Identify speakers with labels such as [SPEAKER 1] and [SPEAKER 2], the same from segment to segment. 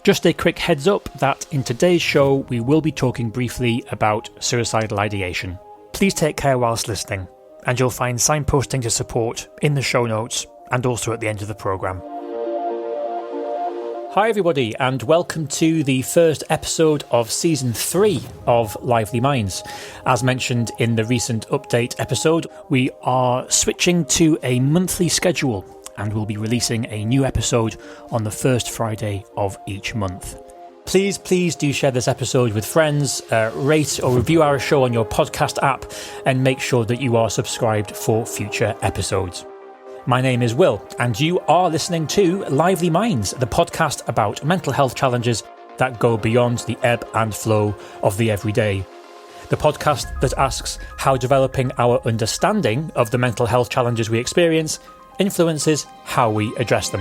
[SPEAKER 1] Just a quick heads up that in today's show we will be talking briefly about suicidal ideation. Please take care whilst listening, and you'll find signposting to support in the show notes and also at the end of the programme. Hi everybody, and welcome to the first episode of Season 3 of Lively Minds. As mentioned in the recent update episode, we are switching to a monthly schedule and we'll be releasing a new episode on the first Friday of each month. Please do share this episode with friends, rate or review our show on your podcast app, and make sure that you are subscribed for future episodes. My name is Will, and you are listening to Lively Minds, the podcast about mental health challenges that go beyond the ebb and flow of the everyday. The podcast that asks how developing our understanding of the mental health challenges we experience influences how we address them.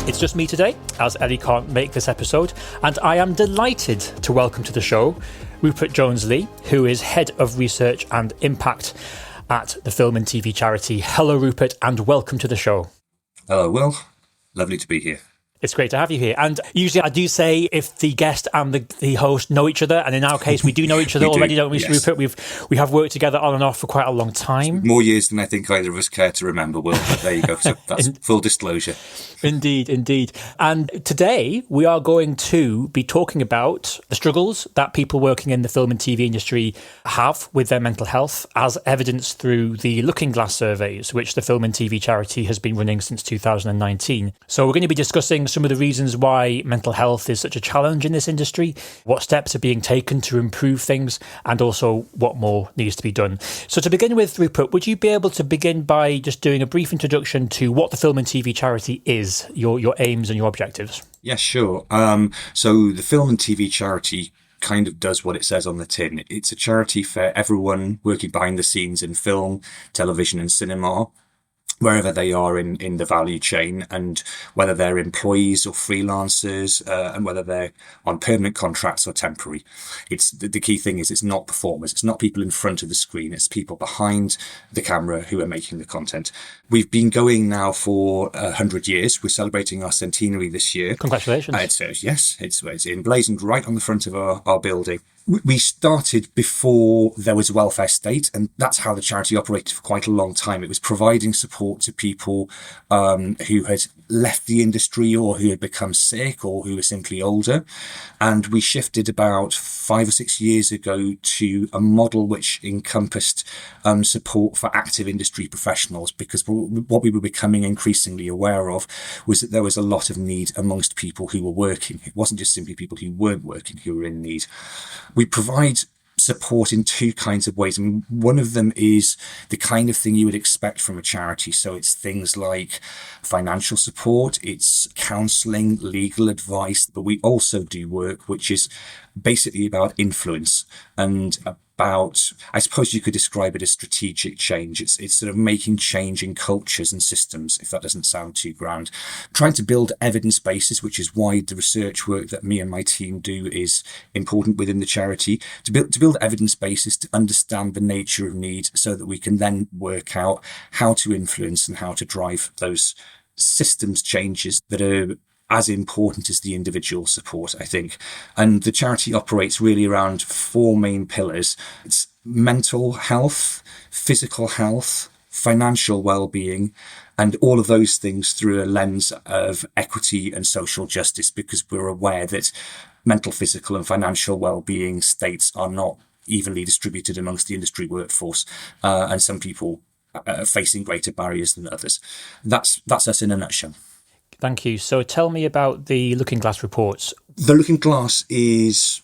[SPEAKER 1] It's just me today, as Ellie can't make this episode, and I am delighted to welcome to the show Rupert Jones-Lee, who is Head of Research and Impact at the film and TV charity. Hello, Rupert, and welcome to the show.
[SPEAKER 2] Hello, Will. Lovely to be here.
[SPEAKER 1] It's great to have you here. And usually I do say if the guest and the host know each other, and in our case we do know each other already, don't we, yes. Rupert? We have worked together on and off for quite a long time.
[SPEAKER 2] More years than I think either of us care to remember, Will. But there you go. So that's full disclosure. Indeed. And today we are going to be talking about the struggles that people working in the film and TV industry have with their mental health, as evidenced through the Looking Glass surveys, which the film and TV charity has been running since 2019. So we're going to be discussing some of the reasons why mental health is such a challenge in this industry, what steps are being taken to improve things, and also what more needs to be done. So to begin with, Rupert, would you be able to begin by just doing a brief introduction to what the film and TV charity is, your aims and your objectives? Yeah, sure. So the film and TV charity kind of does what it says on the tin. It's a charity for everyone working behind the scenes in film, television and cinema, wherever they are in the value chain, and whether they're employees or freelancers, and whether they're on permanent contracts or temporary. It's the key thing is it's not performers. It's not people in front of the screen. It's people behind the camera who are making the content. We've been going now for 100 years. We're celebrating our centenary this year.
[SPEAKER 1] Congratulations.
[SPEAKER 2] It's emblazoned right on the front of our building. We started before there was a welfare state, and that's how the charity operated for quite a long time. It was providing support to people who had left the industry or who had become sick or who were simply older. And we shifted about 5 or 6 years ago to a model which encompassed support for active industry professionals, because what we were becoming increasingly aware of was that there was a lot of need amongst people who were working. It wasn't just simply people who weren't working who were in need. We provide support in two kinds of ways. I mean, one of them is the kind of thing you would expect from a charity. So it's things like financial support, it's counselling, legal advice, but we also do work which is basically about influence and about, I suppose you could describe it as strategic change. It's sort of making change in cultures and systems, if that doesn't sound too grand. Trying to build evidence bases, which is why the research work that me and my team do is important within the charity, to build evidence bases to understand the nature of need so that we can then work out how to influence and how to drive those systems changes that are as important as the individual support, I think. And the charity operates really around 4 main pillars. It's mental health, physical health, financial well-being, and all of those things through a lens of equity and social justice, because we're aware that mental, physical and financial well-being states are not evenly distributed amongst the industry workforce, and some people are facing greater barriers than others. That's us in a nutshell.
[SPEAKER 1] Thank you. So tell me about the Looking Glass reports.
[SPEAKER 2] The Looking Glass is,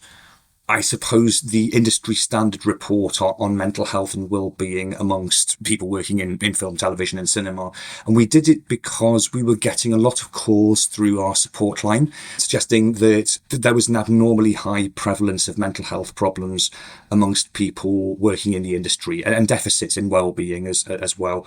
[SPEAKER 2] I suppose, the industry standard report on mental health and well-being amongst people working in film, television and cinema. And we did it because we were getting a lot of calls through our support line suggesting that there was an abnormally high prevalence of mental health problems amongst people working in the industry, and deficits in well-being as well.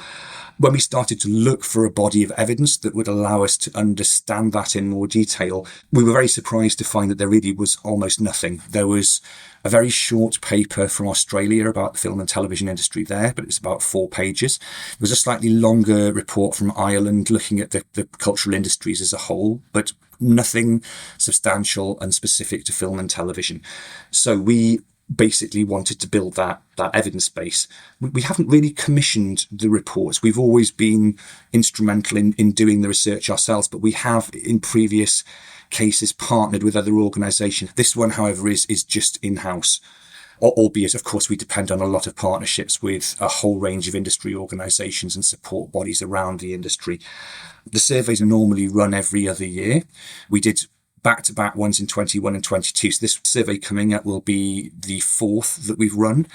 [SPEAKER 2] When we started to look for a body of evidence that would allow us to understand that in more detail, we were very surprised to find that there really was almost nothing. There was was a very short paper from Australia about the film and television industry there, but it was about 4 pages. There was a slightly longer report from Ireland looking at the cultural industries as a whole, but nothing substantial and specific to film and television. So we basically wanted to build that evidence base. We haven't really commissioned the reports. We've always been instrumental in doing the research ourselves, but we have in previous cases partnered with other organisations. This one, however, is just in-house, albeit, of course, we depend on a lot of partnerships with a whole range of industry organisations and support bodies around the industry. The surveys are normally run every other year. We did back-to-back ones in 21 and 22. So this survey coming up will be the 4th that we've run,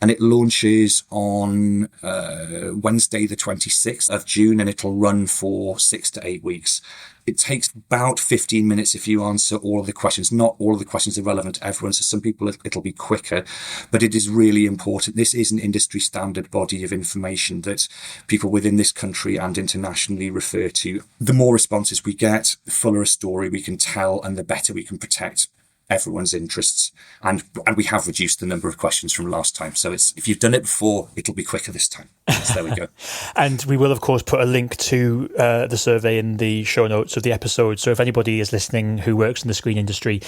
[SPEAKER 2] and it launches on Wednesday, the 26th of June, and it'll run for 6 to 8 weeks. It takes about 15 minutes if you answer all of the questions. Not all of the questions are relevant to everyone, so some people it'll be quicker, but it is really important. This is an industry standard body of information that people within this country and internationally refer to. The more responses we get, the fuller a story we can tell, and the better we can protect everyone's interests. And we have reduced the number of questions from last time. So if you've done it before, it'll be quicker this time. So there we go.
[SPEAKER 1] And we will, of course, put a link to the survey in the show notes of the episode. So if anybody is listening who works in the screen industry,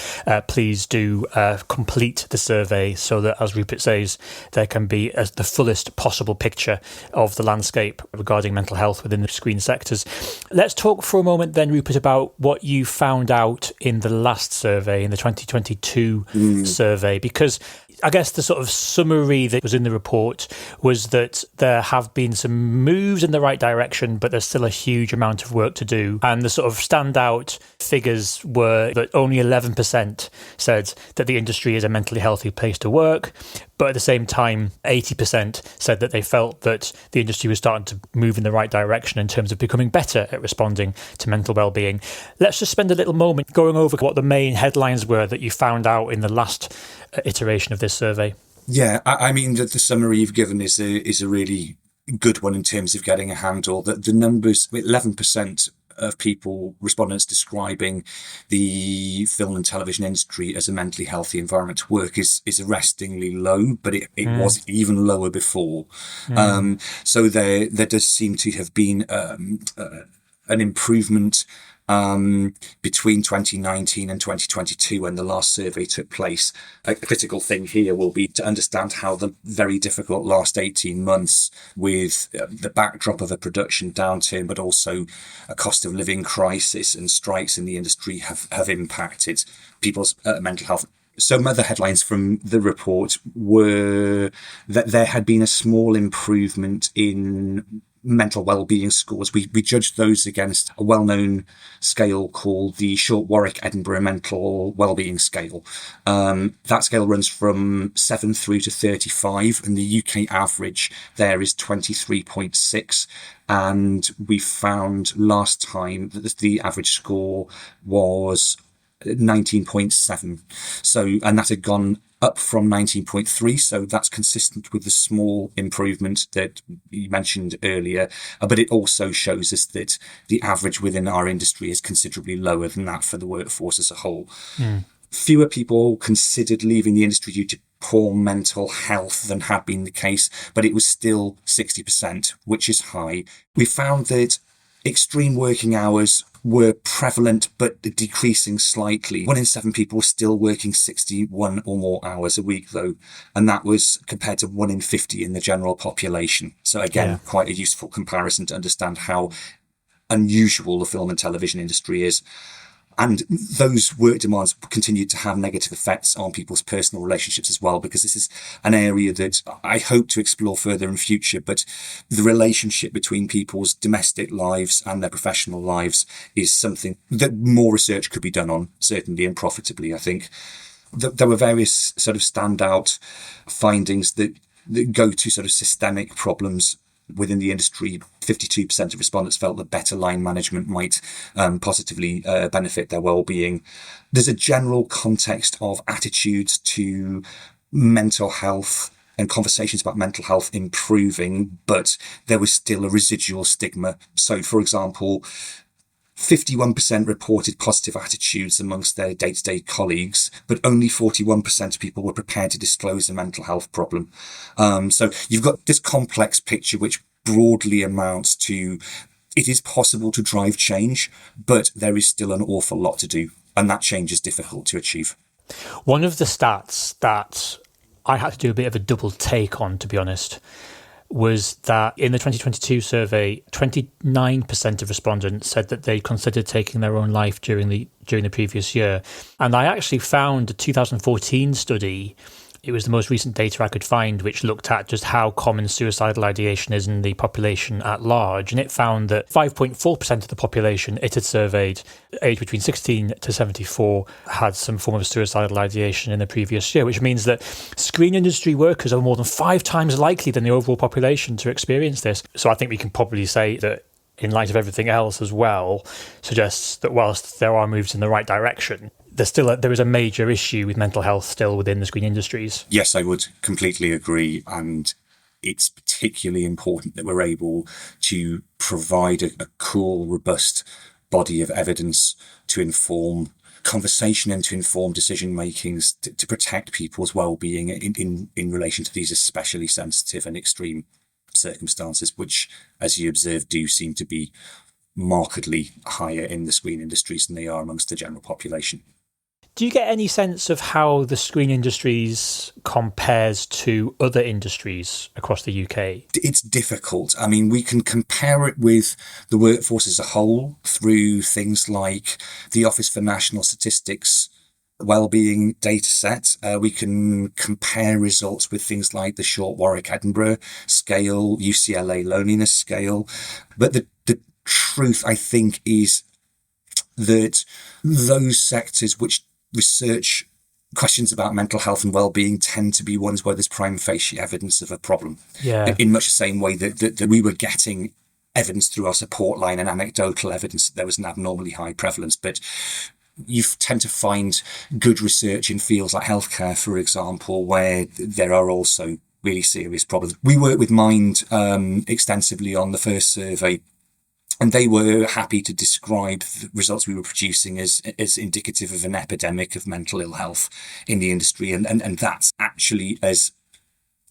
[SPEAKER 1] please do complete the survey so that, as Rupert says, there can be the fullest possible picture of the landscape regarding mental health within the screen sectors. Let's talk for a moment then, Rupert, about what you found out in the last survey, in the 2022 survey, because I guess the sort of summary that was in the report was that there have been some moves in the right direction, but there's still a huge amount of work to do. And the sort of standout figures were that only 11% said that the industry is a mentally healthy place to work. But at the same time, 80% said that they felt that the industry was starting to move in the right direction in terms of becoming better at responding to mental well-being. Let's just spend a little moment going over what the main headlines were that you found out in the last iteration of this survey.
[SPEAKER 2] Yeah, I mean, the summary you've given is a really good one in terms of getting a handle. The numbers, 11% of people, respondents describing the film and television industry as a mentally healthy environment to work is arrestingly low, but it was even lower before. So there does seem to have been an improvement between 2019 and 2022 when the last survey took place. A critical thing here will be to understand how the very difficult last 18 months with the backdrop of a production downturn, but also a cost of living crisis and strikes in the industry have impacted people's mental health. Some other headlines from the report were that there had been a small improvement in mental well-being scores. We judged those against a well-known scale called the Short Warwick Edinburgh Mental Wellbeing Scale. That scale runs from 7 through to 35, and the UK average there is 23.6. And we found last time that the average score was 19.7. So, and that had gone up from 19.3. So that's consistent with the small improvement that you mentioned earlier. But it also shows us that the average within our industry is considerably lower than that for the workforce as a whole. Fewer people considered leaving the industry due to poor mental health than had been the case, but it was still 60%, which is high. We found that extreme working hours were prevalent but decreasing slightly. 1 in 7 people were still working 61 or more hours a week, though, and that was compared to 1 in 50 in the general population. So again, quite a useful comparison to understand how unusual the film and television industry is. And those work demands continued to have negative effects on people's personal relationships as well, because this is an area that I hope to explore further in future. But the relationship between people's domestic lives and their professional lives is something that more research could be done on, certainly, and profitably, I think. There were various sort of standout findings that go to sort of systemic problems within the industry. 52% of respondents felt that better line management might positively benefit their well-being. There's a general context of attitudes to mental health and conversations about mental health improving, but there was still a residual stigma. So, for example, 51% reported positive attitudes amongst their day-to-day colleagues, but only 41% of people were prepared to disclose a mental health problem. So you've got this complex picture which broadly amounts to it is possible to drive change, but there is still an awful lot to do, and that change is difficult to achieve.
[SPEAKER 1] One of the stats that I had to do a bit of a double take on, to be honest, was that in the 2022 survey, 29% of respondents said that they considered taking their own life during the previous year. And I actually found a 2014 study. It was the most recent data I could find, which looked at just how common suicidal ideation is in the population at large. And it found that 5.4% of the population it had surveyed, aged between 16 to 74, had some form of suicidal ideation in the previous year, which means that screen industry workers are more than 5 times likely than the overall population to experience this. So I think we can probably say that, in light of everything else as well, suggests that whilst there are moves in the right direction, there is a major issue with mental health still within the screen industries.
[SPEAKER 2] Yes, I would completely agree. And it's particularly important that we're able to provide a cool, robust body of evidence to inform conversation and to inform decision makings to protect people's well-being in relation to these especially sensitive and extreme circumstances, which, as you observe, do seem to be markedly higher in the screen industries than they are amongst the general population.
[SPEAKER 1] Do you get any sense of how the screen industries compares to other industries across the UK?
[SPEAKER 2] It's difficult. I mean, we can compare it with the workforce as a whole through things like the Office for National Statistics wellbeing data set. We can compare results with things like the Short Warwick Edinburgh scale, UCLA loneliness scale. But the truth, I think, is that those sectors which research questions about mental health and well-being tend to be ones where there's prima facie evidence of a problem.
[SPEAKER 1] Yeah.
[SPEAKER 2] In much the same way that we were getting evidence through our support line and anecdotal evidence that there was an abnormally high prevalence. But you tend to find good research in fields like healthcare, for example, where there are also really serious problems. We worked with Mind extensively on the first survey, and they were happy to describe the results we were producing as indicative of an epidemic of mental ill health in the industry. And that's actually as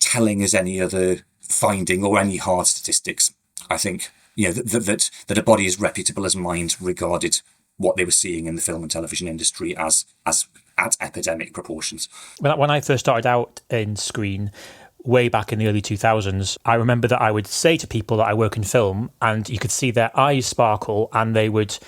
[SPEAKER 2] telling as any other finding or any hard statistics. I think, that a body as reputable as Mind regarded what they were seeing in the film and television industry as at epidemic proportions.
[SPEAKER 1] When I first started out in screen, way back in the early 2000s, I remember that I would say to people that I work in film, and you could see their eyes sparkle, and they would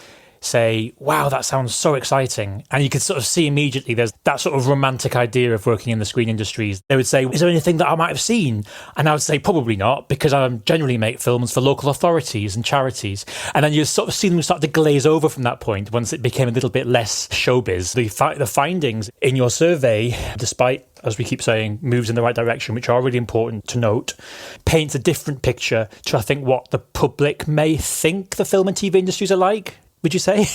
[SPEAKER 1] say, wow, that sounds so exciting. And you could sort of see immediately there's that sort of romantic idea of working in the screen industries. They would say, is there anything that I might have seen? And I would say, probably not, because I generally make films for local authorities and charities. And then you sort of see them start to glaze over from that point once it became a little bit less showbiz. The findings in your survey, despite, as we keep saying, moves in the right direction, which are really important to note, paints a different picture to, I think, what the public may think the film and TV industries are like. Would you say?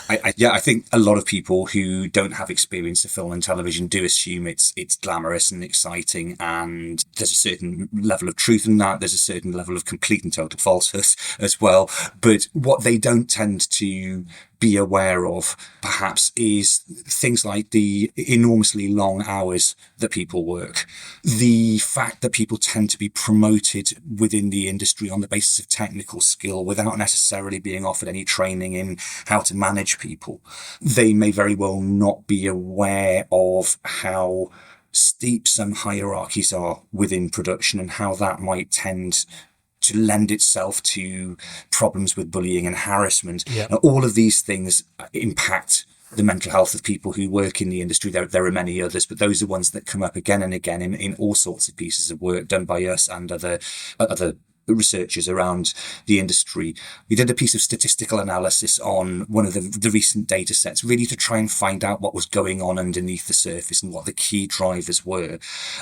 [SPEAKER 2] I think a lot of people who don't have experience of film and television do assume it's glamorous and exciting, and there's a certain level of truth in that. There's a certain level of complete and total falsehood as well. But what they don't tend to be aware of, perhaps, is things like the enormously long hours that people work. The fact that people tend to be promoted within the industry on the basis of technical skill without necessarily being offered any training in how to manage people. They may very well not be aware of how steep some hierarchies are within production and how that might tend to lend itself to problems with bullying and harassment.
[SPEAKER 1] Yep.
[SPEAKER 2] Now, all of these things impact the mental health of people who work in the industry. There are many others, but those are ones that come up again and again in all sorts of pieces of work done by us and other researchers around the industry. We did a piece of statistical analysis on one of the recent data sets, really to try and find out what was going on underneath the surface and what the key drivers were.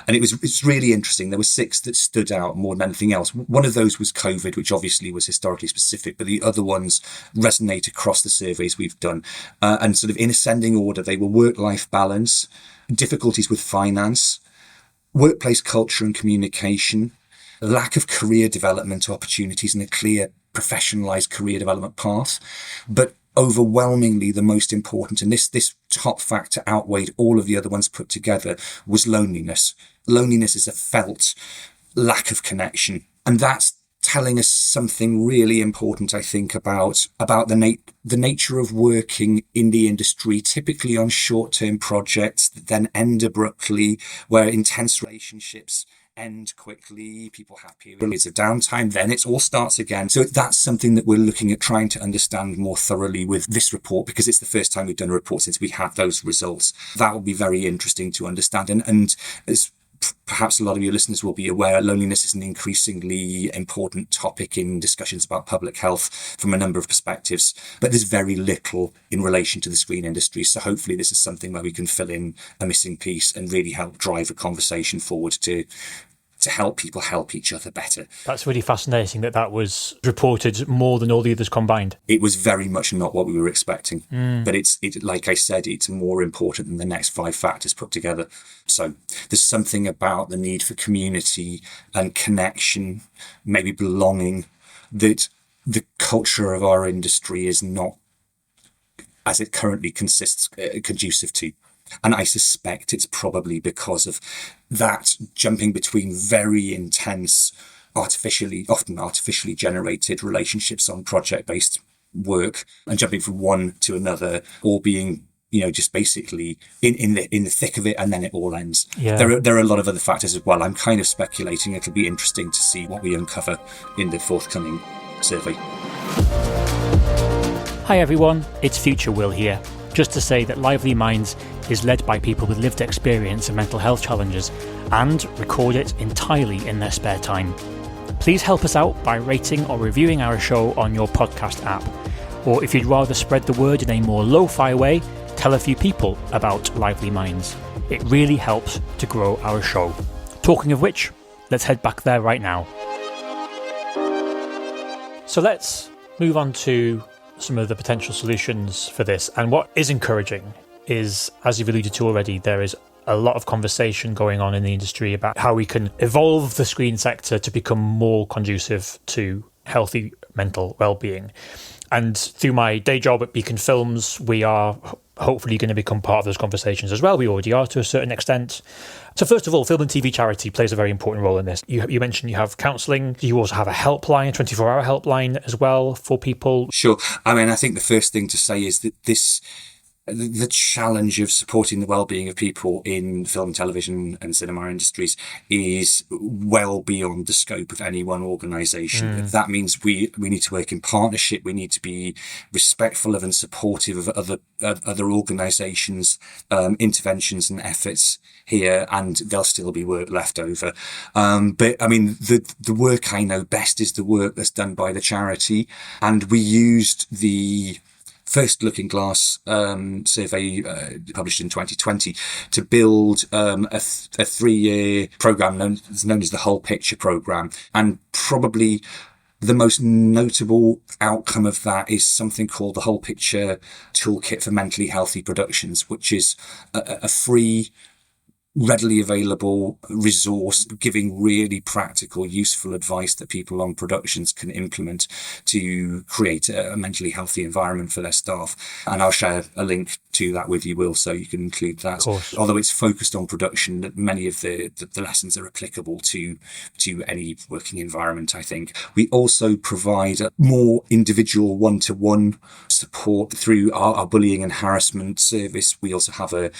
[SPEAKER 2] And it's really interesting. There were 6 that stood out more than anything else. One of those was COVID, which obviously was historically specific, but the other ones resonate across the surveys we've done. And sort of in ascending order, they were work-life balance, difficulties with finance, workplace culture and communication, lack of career development opportunities and a clear professionalized career development path. But overwhelmingly the most important, and this top factor outweighed all of the other ones put together, was loneliness. Loneliness is a felt lack of connection, and that's telling us something really important, I think, about the nature of working in the industry, typically on short-term projects that then end abruptly, where intense relationships end quickly, people have periods of downtime, then it all starts again. So that's something that we're looking at trying to understand more thoroughly with this report, because it's the first time we've done a report since we had those results. That will be very interesting to understand. And as perhaps a lot of your listeners will be aware, loneliness is an increasingly important topic in discussions about public health from a number of perspectives, but there's very little in relation to the screen industry. So hopefully this is something where we can fill in a missing piece and really help drive a conversation forward to help people help each other better.
[SPEAKER 1] That's really fascinating that was reported more than all the others combined.
[SPEAKER 2] It was very much not what we were expecting. But it, like I said, it's more important than the next 5 factors put together. So there's something about the need for community and connection, maybe belonging, that the culture of our industry is not, as it currently consists, conducive to. And I suspect it's probably because of that jumping between very intense, often artificially generated relationships on project-based work, and jumping from one to another, or being, just basically in the thick of it, and then it all ends.
[SPEAKER 1] Yeah.
[SPEAKER 2] There are a lot of other factors as well. I'm kind of speculating it'll be interesting to see what we uncover in the forthcoming survey.
[SPEAKER 1] Hi everyone, it's Future Will here. Just to say that Lively Minds is led by people with lived experience of mental health challenges and record it entirely in their spare time. Please help us out by rating or reviewing our show on your podcast app. Or if you'd rather spread the word in a more lo-fi way, tell a few people about Lively Minds. It really helps to grow our show. Talking of which, let's head back there right now. So let's move on to some of the potential solutions for this. And what is encouraging is, as you've alluded to already, there is a lot of conversation going on in the industry about how we can evolve the screen sector to become more conducive to healthy mental well-being. And through my day job at Beacon Films, we are hopefully going to become part of those conversations as well. We already are to a certain extent. So first of all, film and TV charity plays a very important role in this. You mentioned you have counselling. You also have a helpline, a 24-hour helpline as well for people.
[SPEAKER 2] Sure. I mean, I think the first thing to say is that the challenge of supporting the well-being of people in film, television and cinema industries is well beyond the scope of any one organisation. That means we need to work in partnership. We need to be respectful of and supportive of other organisations' interventions and efforts here, and there'll still be work left over. But I mean, the work I know best is the work that's done by the charity, and we used the First Looking Glass survey published in 2020 to build a 3-year program known as the Whole Picture program. And probably the most notable outcome of that is something called the Whole Picture Toolkit for Mentally Healthy Productions, which is a free, readily available resource giving really practical, useful advice that people on productions can implement to create a mentally healthy environment for their staff. And I'll share a link to that with you, Will, so you can include that. Although it's focused on production, many of the lessons are applicable to any working environment, I think. We also provide a more individual one-to-one support through our bullying and harassment service. We also have a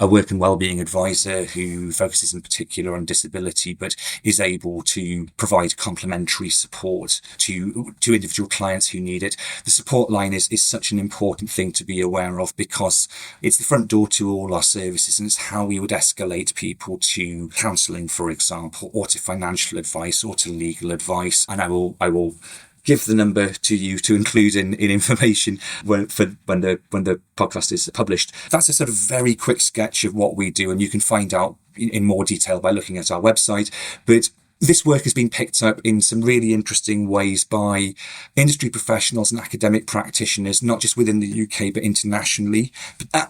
[SPEAKER 2] work and wellbeing advisor who focuses in particular on disability, but is able to provide complementary support to individual clients who need it. The support line is such an important thing to be aware of, because it's the front door to all our services, and it's how we would escalate people to counselling, for example, or to financial advice or to legal advice. And I will give the number to you to include in information when the podcast is published. That's a sort of very quick sketch of what we do, and you can find out in more detail by looking at our website. But This work has been picked up in some really interesting ways by industry professionals and academic practitioners, not just within the UK, but internationally.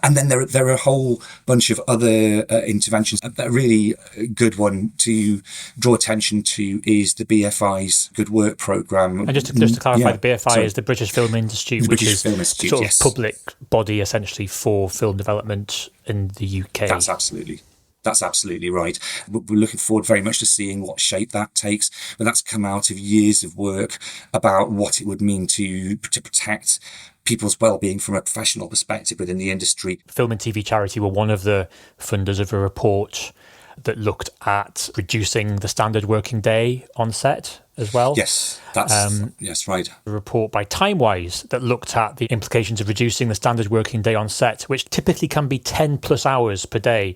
[SPEAKER 2] And then there are a whole bunch of other interventions. A really good one to draw attention to is the BFI's Good Work Programme.
[SPEAKER 1] And just to clarify, the BFI is the British Film Institute, which is sort of public body essentially for film development in the UK.
[SPEAKER 2] That's absolutely right. We're looking forward very much to seeing what shape that takes. But that's come out of years of work about what it would mean to protect people's well-being from a professional perspective within the industry.
[SPEAKER 1] Film and TV Charity were one of the funders of a report that looked at reducing the standard working day on set as well.
[SPEAKER 2] Yes, that's right.
[SPEAKER 1] A report by Timewise that looked at the implications of reducing the standard working day on set, which typically can be 10 plus hours per day.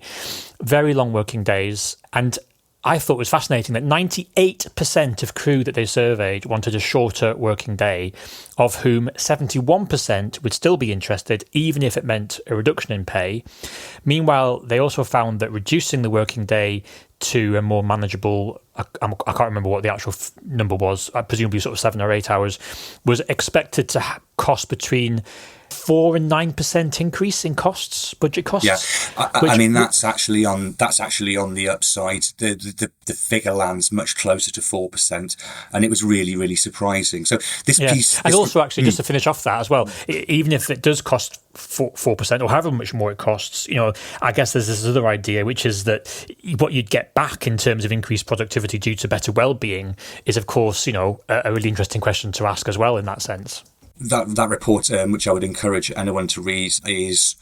[SPEAKER 1] Very long working days. And I thought it was fascinating that 98% of crew that they surveyed wanted a shorter working day, of whom 71% would still be interested, even if it meant a reduction in pay. Meanwhile, they also found that reducing the working day to a more manageable, I can't remember what the actual number was, presumably sort of 7 or 8 hours, was expected to cost between 4 and 9% increase in costs, budget costs.
[SPEAKER 2] Yeah, I mean that's actually on the upside. The figure lands much closer to 4%, and it was really surprising. So this piece,
[SPEAKER 1] and also actually just to finish off that as well, even if it does cost 4% or however much more it costs, I guess there's this other idea, which is that what you'd get back in terms of increased productivity due to better well-being is, of course, a really interesting question to ask as well in that sense.
[SPEAKER 2] That report, which I would encourage anyone to read, is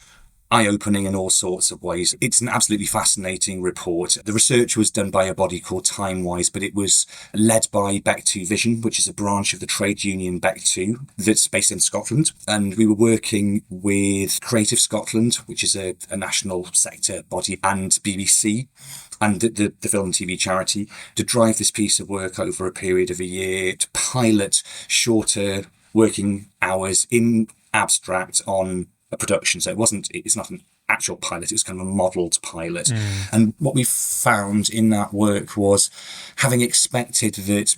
[SPEAKER 2] eye-opening in all sorts of ways. It's an absolutely fascinating report. The research was done by a body called Timewise, but it was led by Bec2 Vision, which is a branch of the trade union Bec2 that's based in Scotland. And we were working with Creative Scotland, which is a national sector body, and BBC and the Film and TV Charity to drive this piece of work over a period of a year to pilot shorter working hours in abstract on a production. So it's not an actual pilot, it was kind of a modelled pilot. And what we found in that work was, having expected that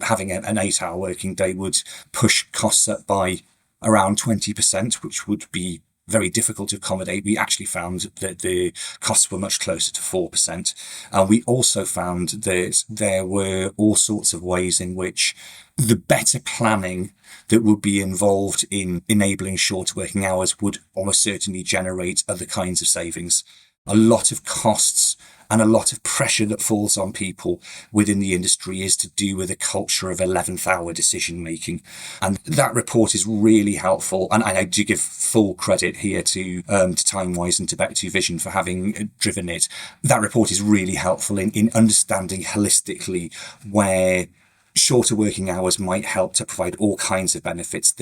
[SPEAKER 2] having an 8-hour working day would push costs up by around 20%, which would be very difficult to accommodate, we actually found that the costs were much closer to 4%. And we also found that there were all sorts of ways in which the better planning that would be involved in enabling shorter working hours would almost certainly generate other kinds of savings. A lot of costs and a lot of pressure that falls on people within the industry is to do with a culture of 11th hour decision making. And that report is really helpful. And I do give full credit here to Timewise and to Bec2 Vision for having driven it. That report is really helpful in understanding holistically where shorter working hours might help to provide all kinds of benefits,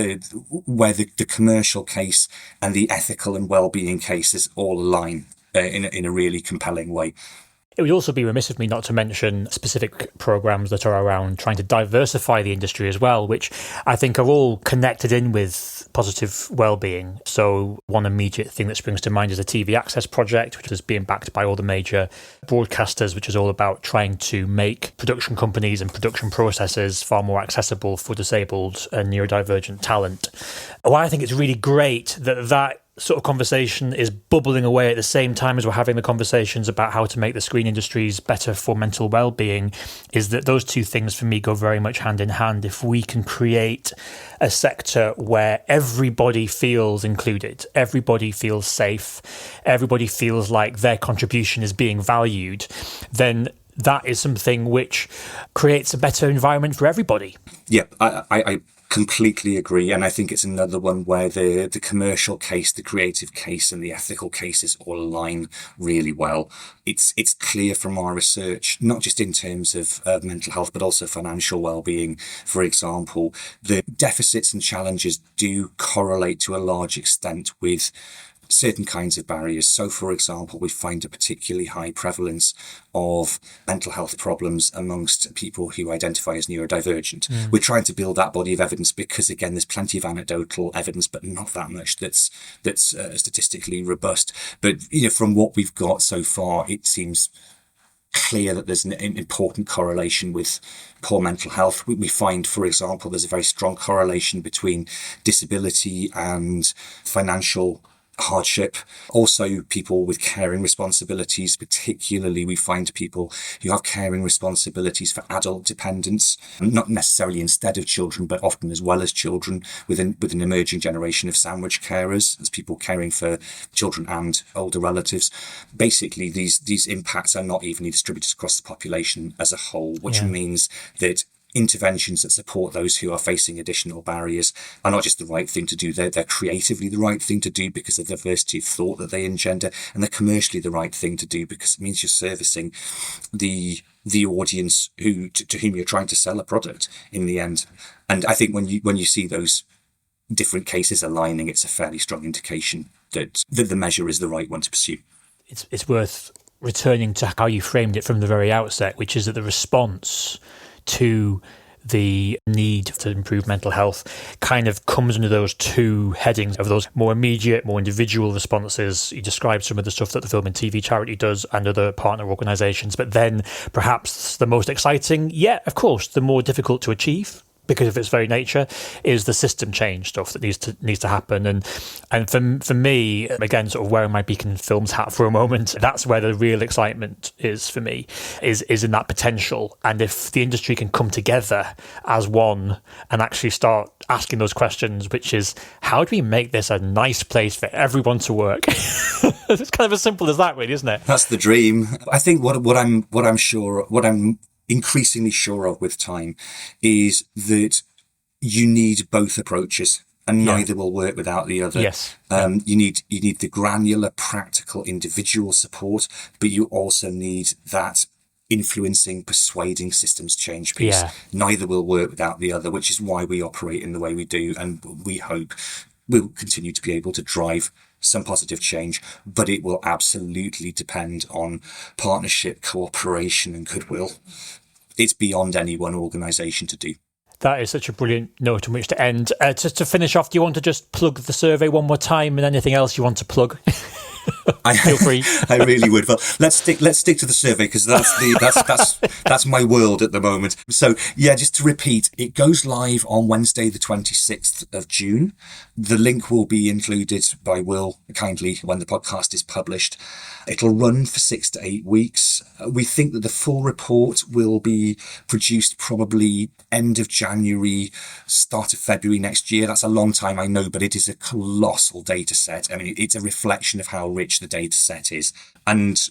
[SPEAKER 2] where the commercial case and the ethical and well-being cases all align in a really compelling way.
[SPEAKER 1] It would also be remiss of me not to mention specific programs that are around trying to diversify the industry as well, which I think are all connected in with positive well-being. So one immediate thing that springs to mind is the TV Access Project, which is being backed by all the major broadcasters, which is all about trying to make production companies and production processes far more accessible for disabled and neurodivergent talent. Well, I think it's really great that sort of conversation is bubbling away at the same time as we're having the conversations about how to make the screen industries better for mental well-being, is that those two things for me go very much hand in hand. If we can create a sector where everybody feels included, everybody feels safe, everybody feels like their contribution is being valued, then that is something which creates a better environment for everybody.
[SPEAKER 2] Yeah, I completely agree, and I think it's another one where the commercial case, the creative case, and the ethical cases all align really well. It's clear from our research, not just in terms of mental health, but also financial well-being. For example, the deficits and challenges do correlate to a large extent with certain kinds of barriers. So, for example, we find a particularly high prevalence of mental health problems amongst people who identify as neurodivergent. We're trying to build that body of evidence because, again, there's plenty of anecdotal evidence, but not that much that's statistically robust. But from what we've got so far, it seems clear that there's an important correlation with poor mental health. We find, for example, there's a very strong correlation between disability and financial hardship. Also, people with caring responsibilities, particularly we find people who have caring responsibilities for adult dependents, not necessarily instead of children, but often as well as children, with an emerging generation of sandwich carers, as people caring for children and older relatives. Basically, these impacts are not evenly distributed across the population as a whole, which means that interventions that support those who are facing additional barriers are not just the right thing to do, they're creatively the right thing to do because of the diversity of thought that they engender, and they're commercially the right thing to do because it means you're servicing the audience to whom you're trying to sell a product in the end. And I think when you see those different cases aligning, it's a fairly strong indication that the measure is the right one to pursue.
[SPEAKER 1] It's worth returning to how you framed it from the very outset, which is that the response to the need to improve mental health kind of comes under those two headings of those more immediate, more individual responses. You described some of the stuff that the Film and TV charity does and other partner organisations, but then perhaps the most exciting, of course, the more difficult to achieve, because of its very nature, is the system change stuff that needs to happen. And for me, again, sort of wearing my Beacon Films hat for a moment, that's where the real excitement is for me, is in that potential. And if the industry can come together as one and actually start asking those questions, which is, how do we make this a nice place for everyone to work? It's kind of as simple as that, really, isn't it?
[SPEAKER 2] That's the dream. I think what I'm increasingly sure of with time is that you need both approaches, and neither will work without the other.
[SPEAKER 1] Yes.
[SPEAKER 2] You need the granular, practical, individual support, but you also need that influencing, persuading systems change piece. Neither will work without the other, which is why we operate in the way we do, and we hope we'll continue to be able to drive some positive change, but it will absolutely depend on partnership, cooperation and goodwill. It's beyond any one organisation to do.
[SPEAKER 1] That is such a brilliant note on which to end. To finish off, do you want to just plug the survey one more time and anything else you want to plug? Feel free.
[SPEAKER 2] I really would. Well, let's stick to the survey because that's my world at the moment. So just to repeat, it goes live on Wednesday, the 26th of June. The link will be included by Will kindly when the podcast is published. It'll run for 6 to 8 weeks. We think that the full report will be produced probably end of January, start of February next year. That's a long time, I know, but it is a colossal data set. I mean, it's a reflection of how rich the data set is. And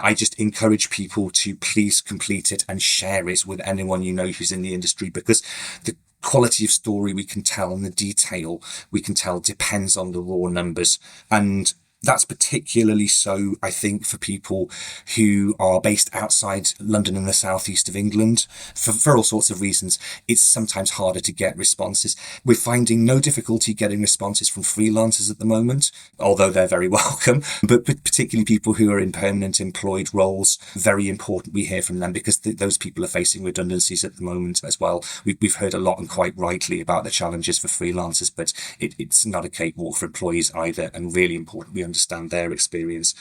[SPEAKER 2] I just encourage people to please complete it and share it with anyone you know who's in the industry, because the quality of story we can tell and the detail we can tell depends on the raw numbers. And that's particularly so, I think, for people who are based outside London and the southeast of England. For all sorts of reasons, it's sometimes harder to get responses. We're finding no difficulty getting responses from freelancers at the moment, although they're very welcome. But particularly people who are in permanent employed roles, very important we hear from them, because those people are facing redundancies at the moment as well. We've heard a lot, and quite rightly, about the challenges for freelancers, but it's not a cakewalk for employees either, and really important we understand their experience.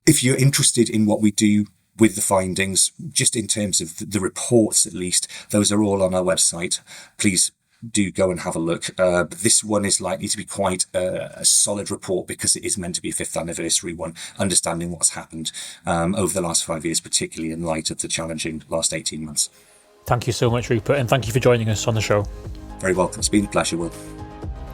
[SPEAKER 2] If you're interested in what we do with the findings, just in terms of the reports at least, those are all on our website. Please do go and have a look. This one is likely to be quite a solid report because it is meant to be a 5th anniversary one, understanding what's happened over the last 5 years, particularly in light of the challenging last 18 months.
[SPEAKER 1] Thank you so much, Rupert, and thank you for joining us on the show.
[SPEAKER 2] Very welcome. It's been a pleasure, Will.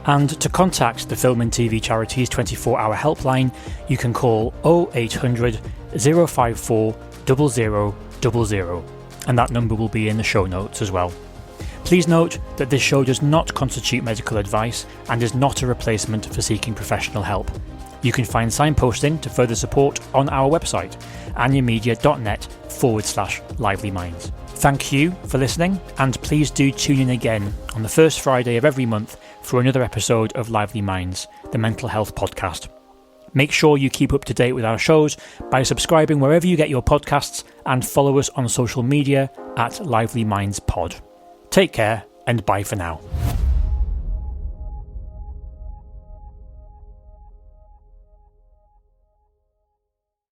[SPEAKER 1] And to contact the Film and TV Charities 24-hour helpline, you can call 0800 054 0000, and that number will be in the show notes as well. Please note that this show does not constitute medical advice and is not a replacement for seeking professional help. You can find signposting to further support on our website, anyamedia.net/lively minds. Thank you for listening, and please do tune in again on the first Friday of every month for another episode of Lively Minds, the mental health podcast. Make sure you keep up to date with our shows by subscribing wherever you get your podcasts, and follow us on social media at Lively Minds Pod. Take care, and bye for now.